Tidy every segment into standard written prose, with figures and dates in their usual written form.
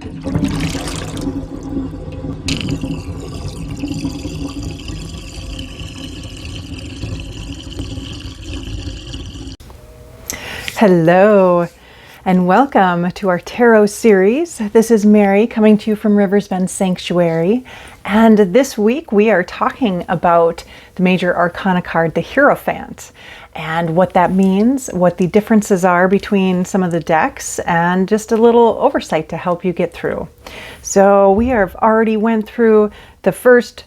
Hello and welcome to our tarot series. This is Mary coming to you from Rivers Bend Sanctuary, and this week we are talking about the major arcana card, the Hierophant, and what that means, what the differences are between some of the decks, and just a little oversight to help you get through. So we have already went through the first,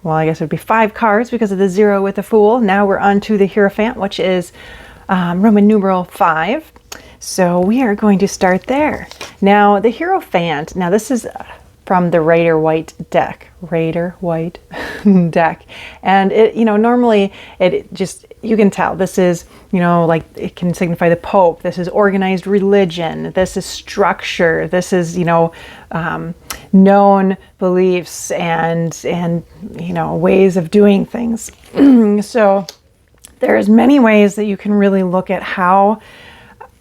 well, I guess it would be 5 cards because of the 0 with the Fool. Now we're on to the Hierophant, which is Roman numeral 5. So we are going to start there. Now the Hierophant, now this is from the Rider-Waite deck. Rider-Waite deck. And it, normally it just, you can tell this is, like it can signify the Pope. This is organized religion. This is structure. This is, known beliefs and ways of doing things. So there's many ways that you can really look at how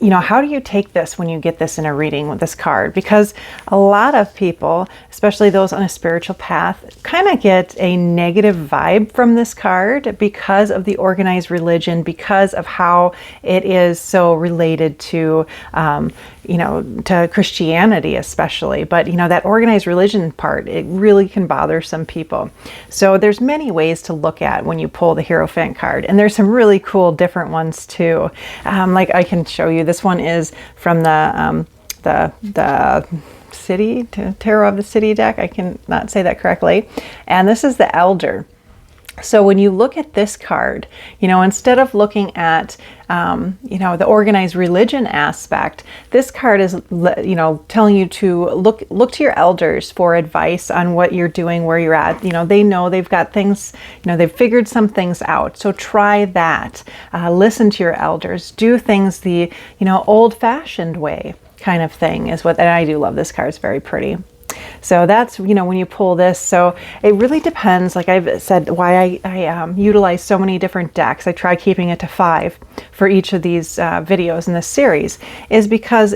do you take this when you get this in a reading with this card? Because a lot of people, especially those on a spiritual path, kind of get a negative vibe from this card because of the organized religion, because of how it is so related to, to Christianity especially. But, that organized religion part, it really can bother some people. So there's many ways to look at when you pull the Hierophant card. And there's some really cool different ones too. Like I can show you. This one is from the City, Tarot of the City deck. I can not say that correctly. And this is the Elder. So when you look at this card, instead of looking at, the organized religion aspect, this card is, telling you to look to your elders for advice on what you're doing, where you're at. They know they've got things, they've figured some things out. So try that. Listen to your elders. Do things the, old-fashioned way kind of thing is what, and I do love this card. It's very pretty. So that's, when you pull this. So it really depends, like I've said, why I utilize so many different decks. I try keeping it to 5 for each of these videos in this series, is because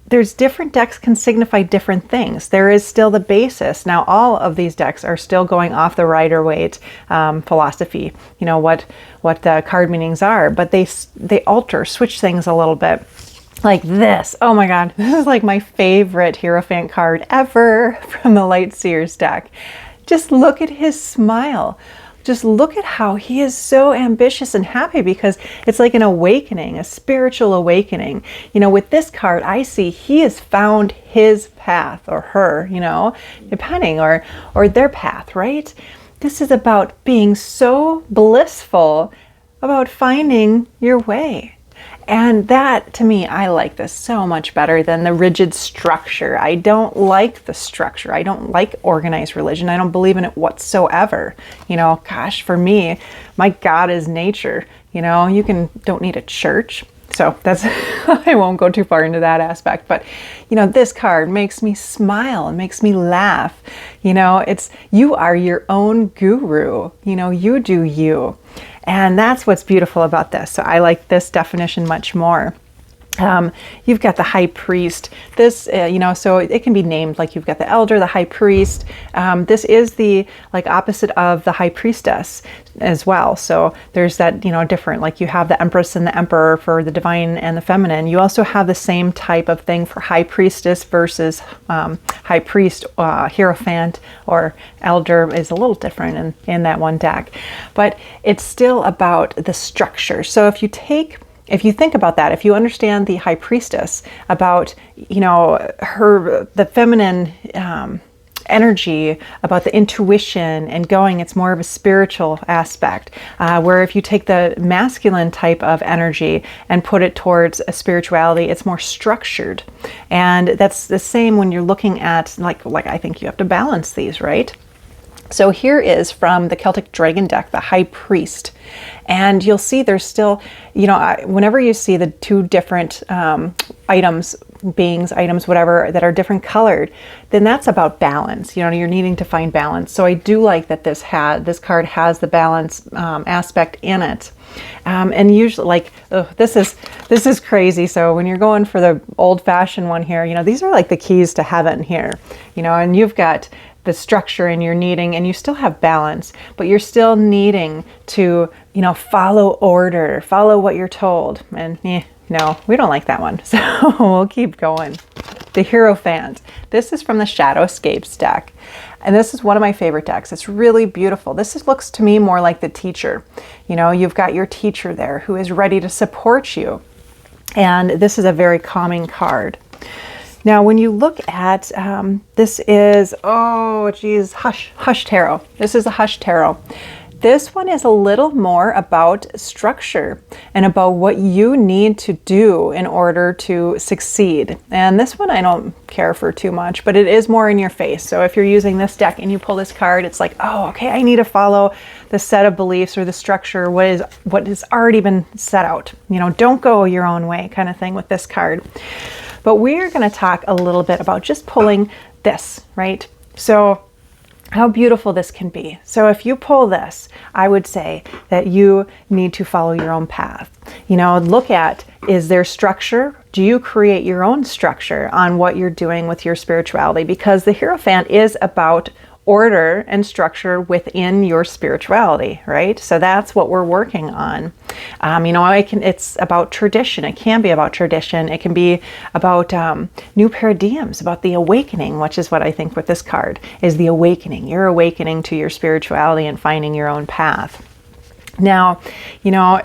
there's different decks can signify different things. There is still the basis. Now, all of these decks are still going off the Rider-Waite philosophy, what the card meanings are, but they switch things a little bit. Like this. Oh my God. This is like my favorite Hierophant card ever from the Light Seers deck. Just look at his smile. Just look at how he is so ambitious and happy, because it's like an awakening, a spiritual awakening. With this card, I see he has found his path, or her, depending, or their path, right? This is about being so blissful about finding your way. And that, to me, I like this so much better than the rigid structure. I don't like the structure. I don't like organized religion. I don't believe in it whatsoever. Gosh, for me, my God is nature. You don't need a church. So that's, I won't go too far into that aspect. But, this card makes me smile and makes me laugh. It's, you are your own guru. You do you. And that's what's beautiful about this. So I like this definition much more. You've got the High Priest. This, so it can be named like you've got the Elder, the High Priest. This is the opposite of the High Priestess as well. So there's that, different, like you have the Empress and the Emperor for the divine and the feminine. You also have the same type of thing for High Priestess versus High Priest. Hierophant or Elder is a little different in that one deck. But it's still about the structure. So if you think about that, if you understand the High Priestess, about, the feminine energy, about the intuition and going, it's more of a spiritual aspect. Where if you take the masculine type of energy and put it towards a spirituality, it's more structured. And that's the same when you're looking at, like I think you have to balance these, right? So here is from the Celtic Dragon deck, the High Priest. And you'll see there's still, whenever you see the two different items, beings, items, whatever, that are different colored, then that's about balance. You know, you're needing to find balance. So I do like that this card has the balance aspect in it. And usually, like, this is crazy. So when you're going for the old-fashioned one here, you know, these are like the keys to heaven here, you know, and you've got the structure and you're needing, and you still have balance, but you're still needing to, you know, follow order, follow what you're told. And no, we don't like that one. So we'll keep going. The Hierophant. This is from the Shadowscapes deck. And this is one of my favorite decks. It's really beautiful. Looks to me more like the teacher. You know, you've got your teacher there who is ready to support you. And this is a very calming card. Now, when you look at, this is, Hush Tarot. This is a Hush Tarot. This one is a little more about structure and about what you need to do in order to succeed. And this one I don't care for too much, but it is more in your face. So if you're using this deck and you pull this card, it's like, oh, okay, I need to follow the set of beliefs or the structure, what has already been set out. You know, don't go your own way kind of thing with this card. But we're going to talk a little bit about just pulling this, right? So how beautiful this can be. So if you pull this, I would say that you need to follow your own path. You know, look at, is there structure? Do you create your own structure on what you're doing with your spirituality? Because the Hierophant is about order and structure within your spirituality, right? So that's what we're working on. You know, it's about tradition. It can be about tradition. It can be about new paradigms, about the awakening, which is what I think with this card is the awakening. You're awakening to your spirituality and finding your own path. Now, you know,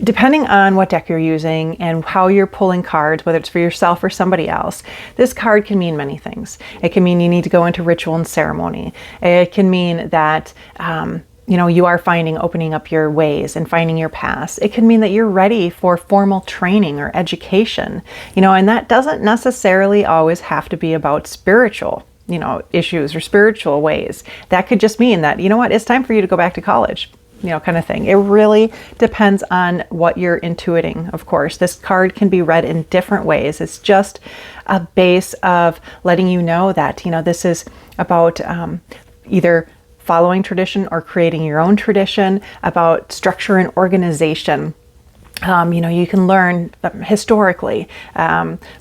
depending on what deck you're using and how you're pulling cards, whether it's for yourself or somebody else, this card can mean many things. It can mean you need to go into ritual and ceremony. It can mean that, you know, you are opening up your ways and finding your paths. It can mean that you're ready for formal training or education, you know, and that doesn't necessarily always have to be about spiritual, you know, issues or spiritual ways. That could just mean that, you know what, it's time for you to go back to college. You know, kind of thing. It really depends on what you're intuiting, of course. This card can be read in different ways. It's just a base of letting you know that, you know, this is about either following tradition or creating your own tradition, about structure and organization. You know, you can learn historically,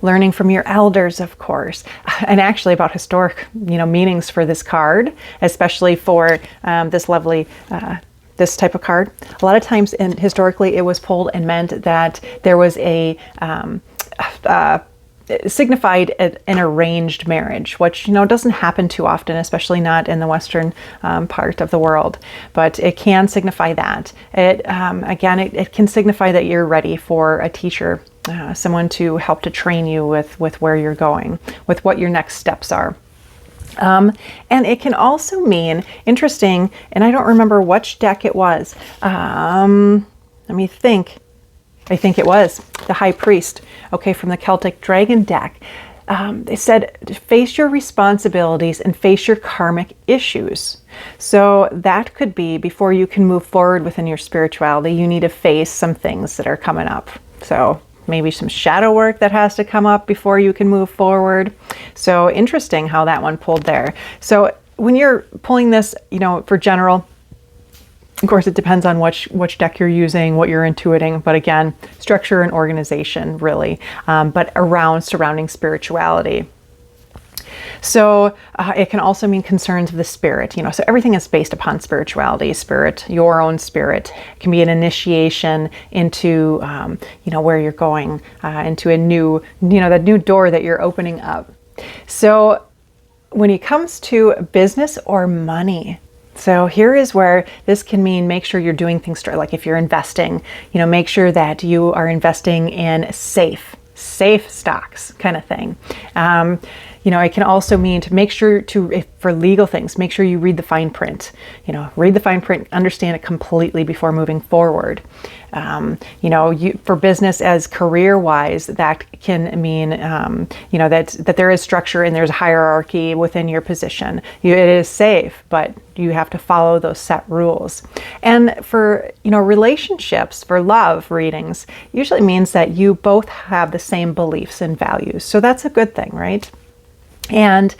learning from your elders, of course, and actually about historic, you know, meanings for this card, especially for this lovely this type of card. A lot of times historically it was pulled and meant that there was a signified an arranged marriage, which, you know, doesn't happen too often, especially not in the Western part of the world, but it can signify that. Again, it can signify that you're ready for a teacher, someone to help to train you with where you're going, with what your next steps are. And it can also mean, interesting, and I don't remember which deck it was. Let me think. I think it was the High Priest, okay, from the Celtic Dragon deck. They said, face your responsibilities and face your karmic issues. So that could be, before you can move forward within your spirituality, you need to face some things that are coming up. So maybe some shadow work that has to come up before you can move forward. So interesting how that one pulled there. So when you're pulling this, you know, for general, of course, it depends on which deck you're using, what you're intuiting, but again, structure and organization really, but around surrounding spirituality. So it can also mean concerns of the spirit, you know, so everything is based upon spirituality, spirit, your own spirit. It can be an initiation into, you know, where you're going, into a new, you know, that new door that you're opening up. So when it comes to business or money, so here is where this can mean make sure you're doing things like if you're investing, you know, make sure that you are investing in safe stocks kind of thing. It can also mean to make sure for legal things, make sure you read the fine print. Read the fine print, understand it completely before moving forward. For business as career-wise, that can mean, that there is structure and there's a hierarchy within your position. It is safe, but you have to follow those set rules. And for, relationships, for love readings, usually means that you both have the same beliefs and values. So that's a good thing, right? And,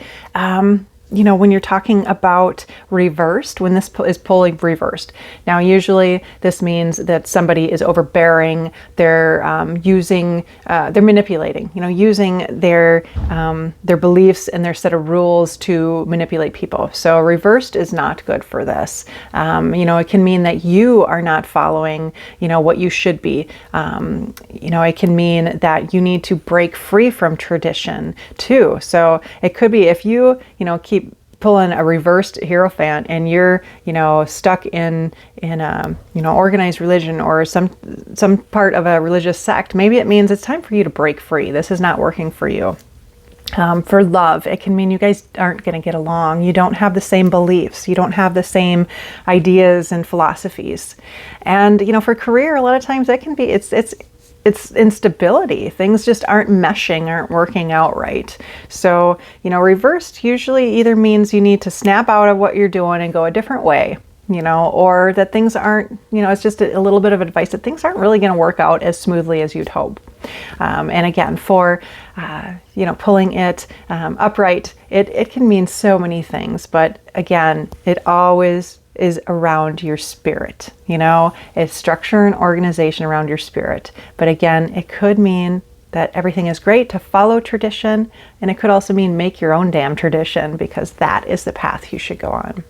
when you're talking about reversed, when this is pulling reversed. Now, usually this means that somebody is overbearing, they're they're manipulating, using their beliefs and their set of rules to manipulate people. So reversed is not good for this. It can mean that you are not following, what you should be. It can mean that you need to break free from tradition too. So it could be if you, keep pulling a reversed Hierophant and you're, stuck in a, organized religion or some part of a religious sect, maybe it means it's time for you to break free. This is not working for you. For love, it can mean you guys aren't going to get along. You don't have the same beliefs. You don't have the same ideas and philosophies. And, for career, a lot of times that can be, it's instability. Things just aren't meshing, aren't working out right. So, reversed usually either means you need to snap out of what you're doing and go a different way, or that things aren't, it's just a little bit of advice that things aren't really going to work out as smoothly as you'd hope. And again, for, pulling it upright, it can mean so many things, but again, it always is around your spirit, it's structure and organization around your spirit. But again, it could mean that everything is great to follow tradition, and it could also mean make your own damn tradition, because that is the path you should go on.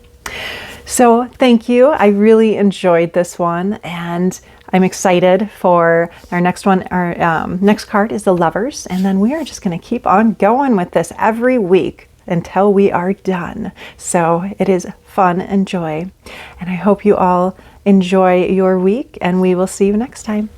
So thank you. I really enjoyed this one, and I'm excited for our next one. Our next card is the Lovers, and then we are just going to keep on going with this every week until we are done. So it is fun and joy. And I hope you all enjoy your week, and we will see you next time.